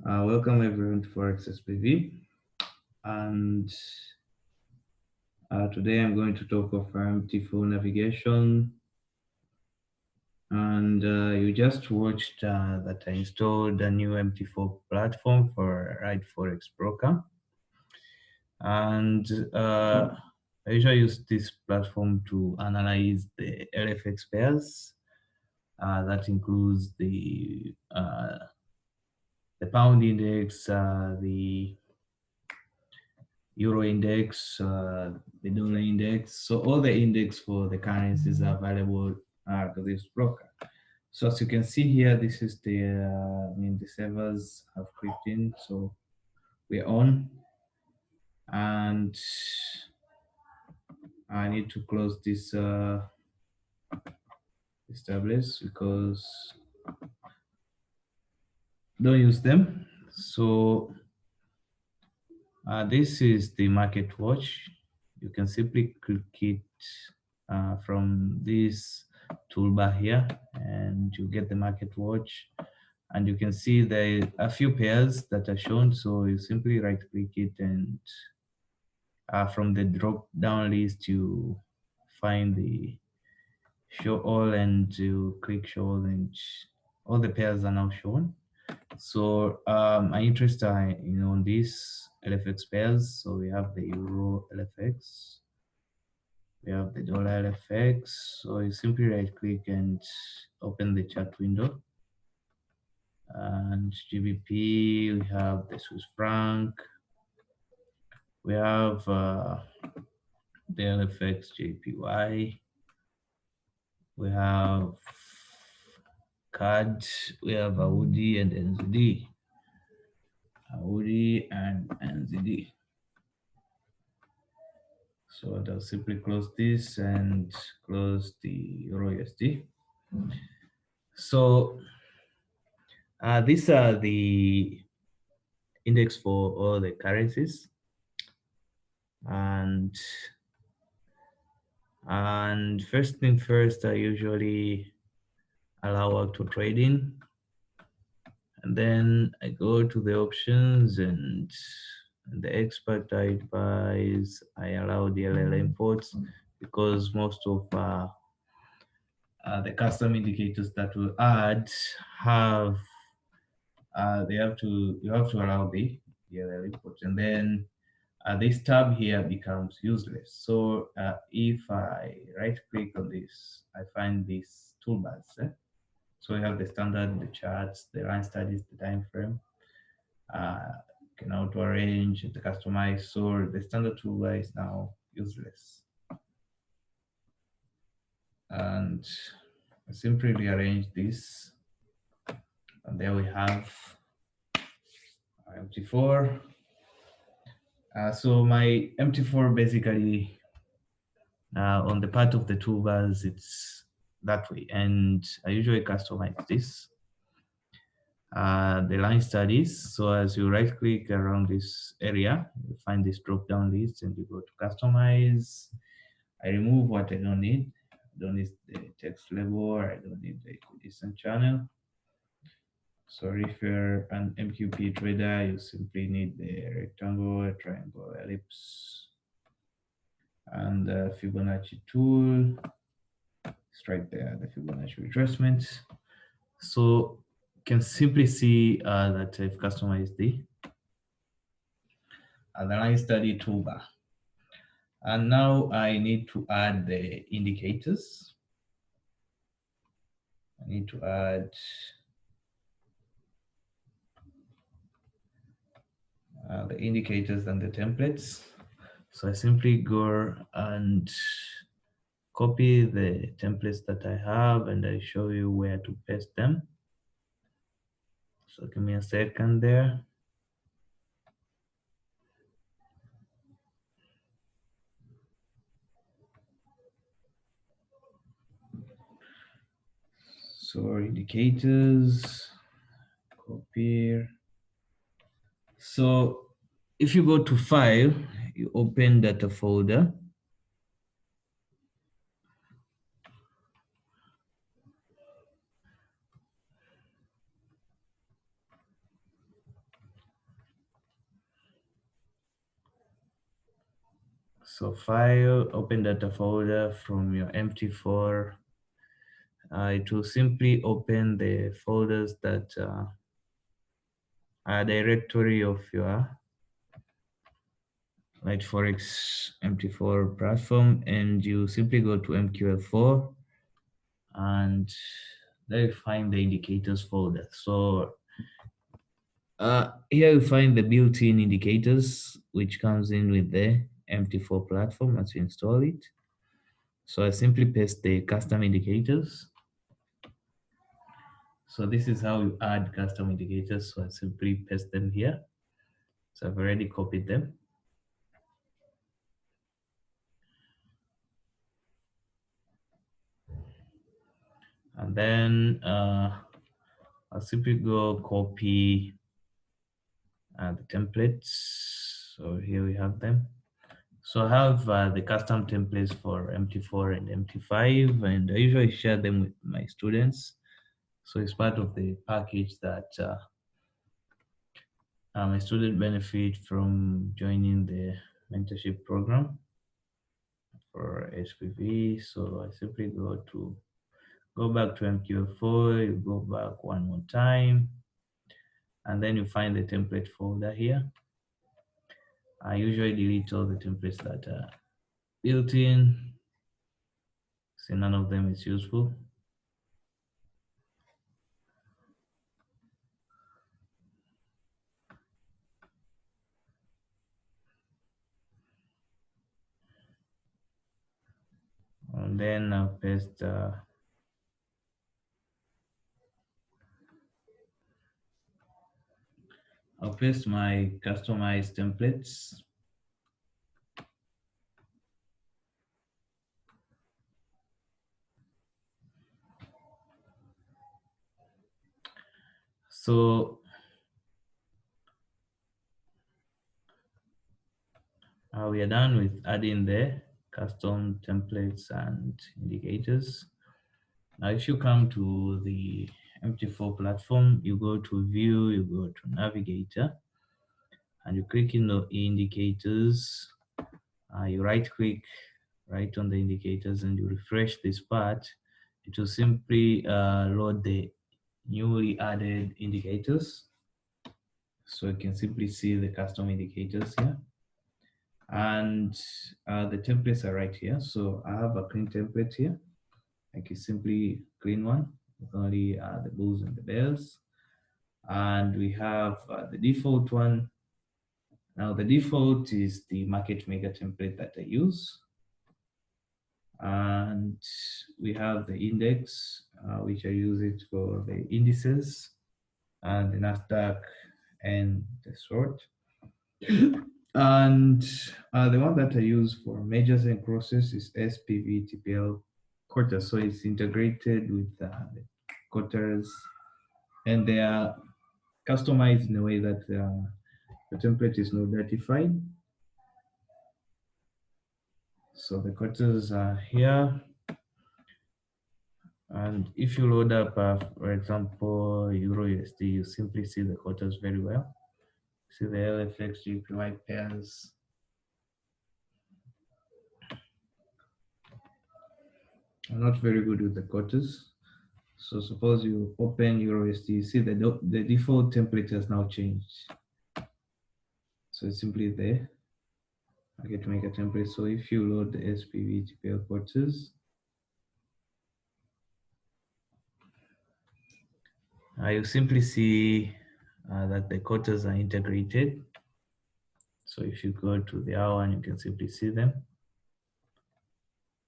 Welcome everyone to forexspv, and today I'm going to talk of MT4 navigation. And you just watched that I installed a new MT4 platform for Ride Forex Broker, and I usually use this platform to analyze the LFX pairs. That includes the pound index, the euro index, the dollar index. So all the index for the currencies are available to this broker. So as you can see here, this is the servers have clicked in. So we're on, and I need to close this tablets because don't use them. So this is the market watch. You can simply click it from this toolbar here, and you get the market watch. And you can see there are a few pairs that are shown. So you simply right click it, and from the drop down list, you find the show all, and you click show all, and all the pairs are now shown. So my interest are on these LFX pairs. So we have the euro LFX, we have the dollar LFX. So you simply right click and open the chart window. And GBP, we have the Swiss franc, we have the LFX JPY, we have CAD, we have AUD and NZD. AUD and NZD. So I'll simply close this and close the Euro USD. So these are the index for all the currencies, and first thing first, I usually allow auto trading, and then I go to the options, and the expert I advise, I allow the LL imports, because most of the custom indicators that will add have you have to allow the LL imports, and then this tab here becomes useless. So if I right click on this, I find these toolbars. So we have the standard, the charts, the line studies, the time frame. Can auto arrange, the customize. So the standard toolbar is now useless. And I simply rearrange this. And there we have MT4. So my MT4 basically on the part of the toolbars, it's that way. And I usually customize this. The line studies. So as you right click around this area, you find this drop down list, and you go to customize. I remove what I don't need. I don't need the text label, I don't need the equidistant channel. So if you're an MQP trader, you simply need the rectangle, triangle, ellipse, and the Fibonacci tool. It's right there, the Fibonacci retracement. So you can simply see that I've customized the line study toolbar. And now I need to add the indicators. I need to add the indicators and the templates. So I simply go and copy the templates that I have, and I show you where to paste them. So give me a second there. So indicators, copy. So if you go to file, you open data folder. So file, open data folder from your MT4. It will simply open the folders that are directory of your Light Forex MT4 platform, and you simply go to MQL4 and there you find the indicators folder. So here you find the built-in indicators, which comes in with the MT4 platform as you install it. So I simply paste the custom indicators. So this is how you add custom indicators. So I simply paste them here. So I've already copied them. And then I'll simply go copy the templates. So here we have them. So I have the custom templates for MT4 and MT5, and I usually share them with my students. So it's part of the package that my student benefit from joining the mentorship program for SPV. So I simply go back to MQ4, you go back one more time, and then you find the template folder here. I usually delete all the templates that are built in, so none of them is useful. And then I'll paste my customized templates. So we are done with adding the custom templates and indicators. Now, if you come to the MT4 platform, you go to view, you go to navigator, and you click in the indicators. You right click right on the indicators and you refresh this part. It will simply load the newly added indicators. So you can simply see the custom indicators here. And the templates are right here. So I have a clean template here. I can simply clean one with only the bulls and the bears. And we have the default one. Now the default is the market maker template that I use. And we have the index, which I use it for the indices and the NASDAQ and the short. And the one that I use for majors and crosses is SPV TPL quarters. So it's integrated with the quarters, and they are customized in a way that the template is not dirtified. So the quarters are here. And if you load up, for example, Euro USD, you simply see the quarters very well. See the LFX GPY pairs. I'm not very good with the quarters. So suppose you open Euro USD, you see the default template has now changed. So it's simply there. I get to make a template. So if you load the SPV GPL quarters, you simply see that the quarters are integrated. So if you go to the hour and you can simply see them.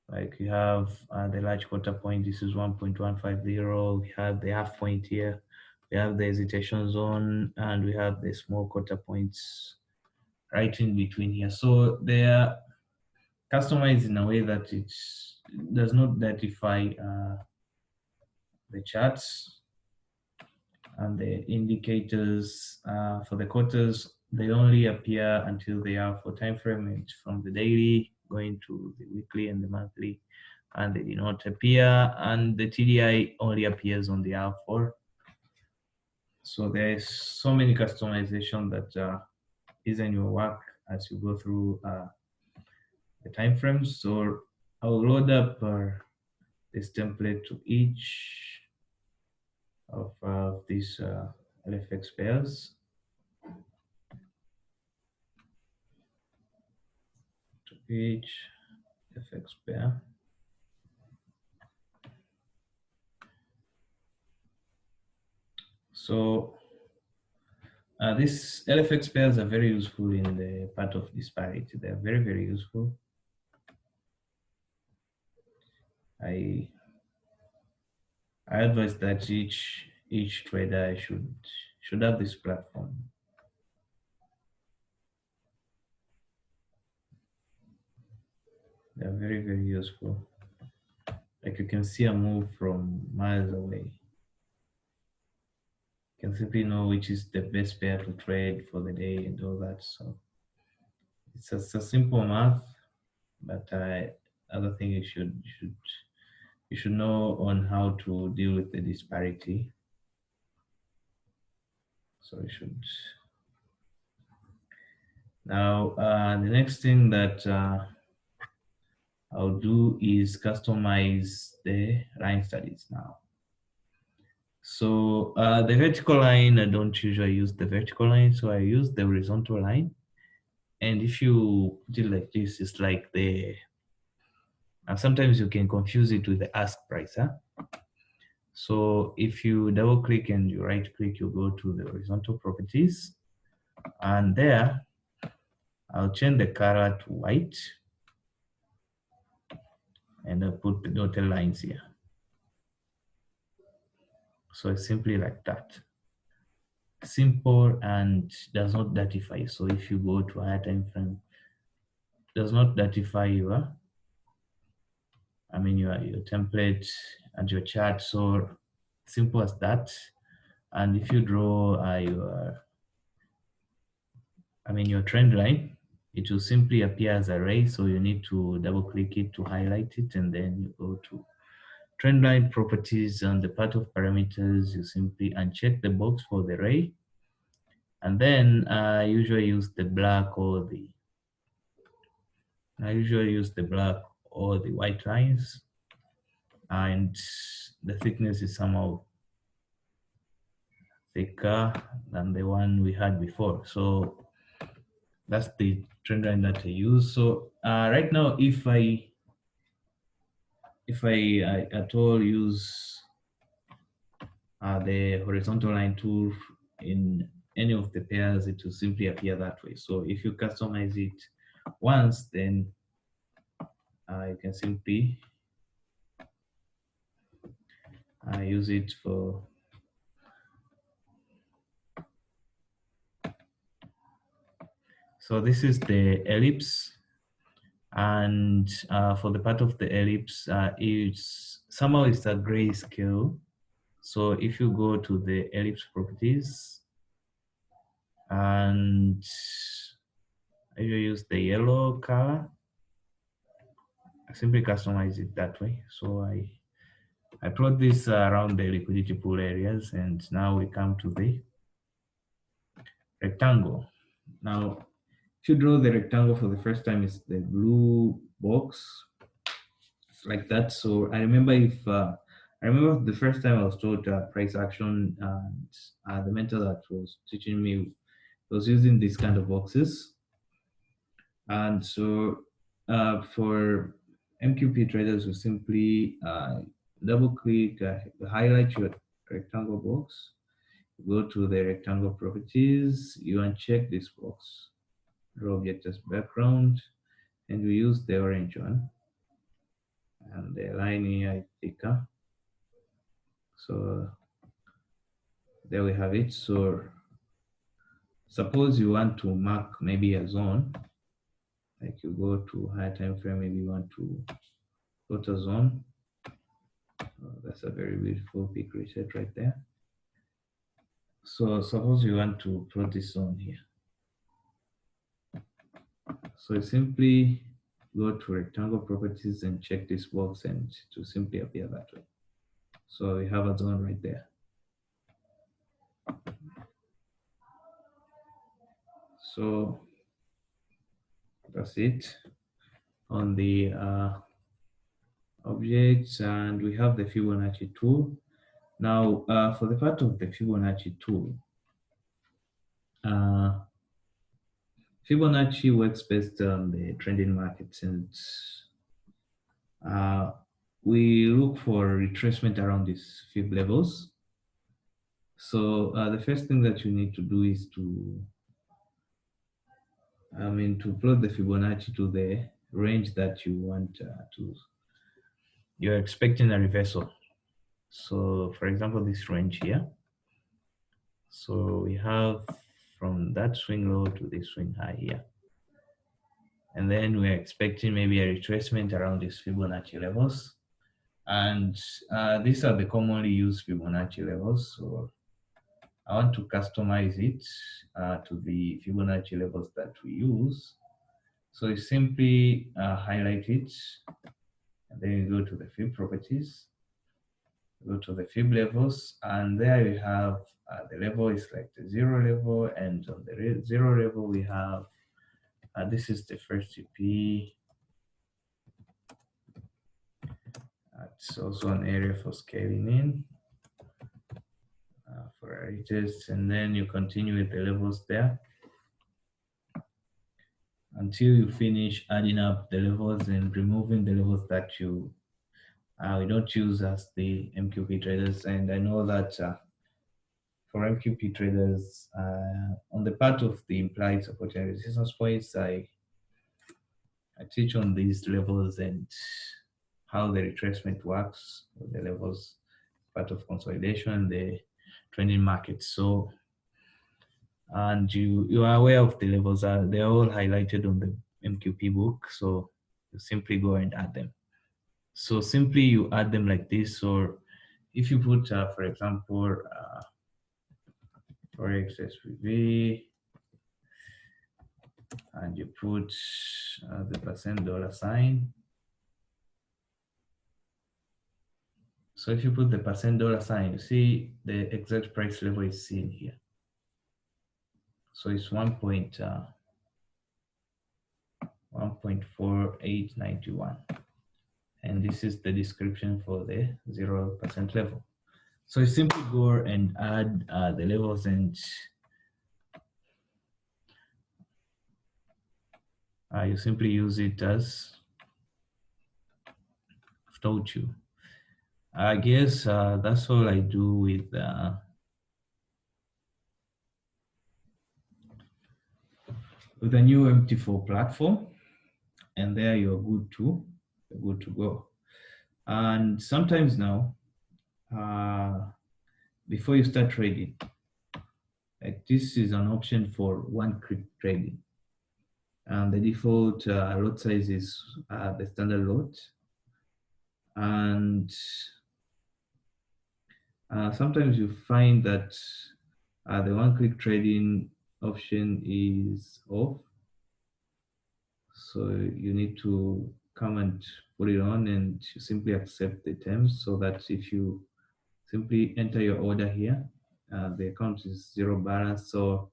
Like you have the large quarter point, this is 1.150. We have the half point here. We have the hesitation zone, and we have the small quarter points right in between here. So they are customized in a way that it does not dirtify the charts. And the indicators for the quarters, they only appear until they are for time frame from the daily going to the weekly and the monthly, and they do not appear, and the TDI only appears on the hour 4. So there's so many customization that is in your work as you go through the time frames. So I'll load up this template to each of these LFX pairs. To each FX pair. So these LFX pairs are very useful in the part of disparity. They're very, very useful. I advise that each trader should have this platform. They're very, very useful. Like you can see a move from miles away. You can simply know which is the best pair to trade for the day and all that. So it's a simple math, but other thing you should know on how to deal with the disparity. So you should. Now, the next thing that I'll do is customize the line studies now. So the vertical line, I don't usually use the vertical line, so I use the horizontal line. And if you put it like this, it's like and sometimes you can confuse it with the ask price. Huh? So if you double click and you right click, you go to the horizontal properties, and there I'll change the color to white, and I'll put the dotted lines here. So it's simply like that. Simple and does not dirtify. So if you go to a higher time frame, does not dirtify your your template and your chart. So simple as that. And if you draw your trend line, it will simply appear as a ray. So you need to double click it to highlight it, and then you go to trend line properties. On the part of parameters, you simply uncheck the box for the ray, and then I usually use the black or the white lines, and the thickness is somehow thicker than the one we had before. So that's the trend line that I use. So right now, if I at all use the horizontal line tool in any of the pairs, it will simply appear that way. So if you customize it once, then you can simply use it for so this is the ellipse, and for the part of the ellipse, it's somehow it's a grayscale. So if you go to the ellipse properties, and I use the yellow color, I simply customize it that way. So I plot this around the liquidity pool areas, and now we come to the rectangle. Now, if you draw the rectangle for the first time, it's the blue box. It's like that. So I remember the first time I was taught price action, and the mentor that was teaching me was using these kind of boxes. And so for MQP traders, you simply double click, highlight your rectangle box, go to the rectangle properties, you uncheck this box, draw object as background, and we use the orange one. And the line here is thicker. So there we have it. So suppose you want to mark maybe a zone, like you go to higher time frame, maybe you want to go to a zone. That's a very beautiful peak reset right there. So suppose you want to plot this zone here. So you simply go to rectangle properties and check this box, and to simply appear that way. So we have a zone right there. So that's it. on the objects, and we have the Fibonacci tool. Now, for the part of the Fibonacci tool, Fibonacci works best on the trending market, since we look for retracement around these fib levels. So the first thing that you need to do is to plot the Fibonacci to the range that you want you're expecting a reversal. So for example, this range here. So we have from that swing low to this swing high here. And then we're expecting maybe a retracement around these Fibonacci levels. And these are the commonly used Fibonacci levels. So I want to customize it to the Fibonacci levels that we use. So you simply highlight it, and then you go to the fib properties, go to the fib levels, and there you have the level is like the 0 level, and on the 0 level we have this is the first TP. It's also an area for scaling in for a retest, and then you continue with the levels there until you finish adding up the levels and removing the levels that you we don't use as the MQP traders. And I know that for MQP traders, on the part of the implied support and resistance points, I teach on these levels and how the retracement works, the levels, part of consolidation, the trending market. So, and you are aware of the levels, they're all highlighted on the MQP book. So you simply go and add them. So simply you add them like this, or if you put, for example, forexspv, and you put the $sign. So if you put the $sign, you see the exact price level is seen here. So it's 1.4891. And this is the description for the 0% level. So you simply go and add the levels, and you simply use it as I've told you. I guess that's all I do with the new MT4 platform, and there you're good to go. And sometimes now, before you start trading, like this is an option for one-click trading, and the default lot size is the standard lot. And sometimes you find that the one-click trading option is off. So you need to come and put it on, and you simply accept the terms, so that if you simply enter your order here, the account is zero balance, so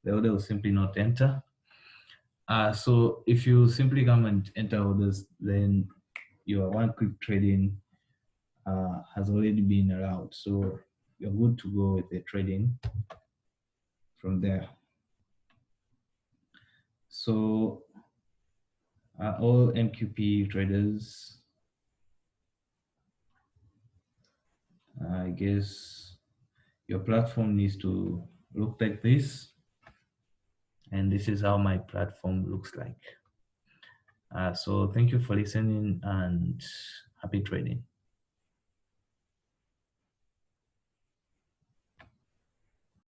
the order will simply not enter. So if you simply come and enter orders, then your one-click trading has already been allowed. So you're good to go with the trading from there. So all MQP traders, I guess your platform needs to look like this. And this is how my platform looks like. So thank you for listening, and happy trading.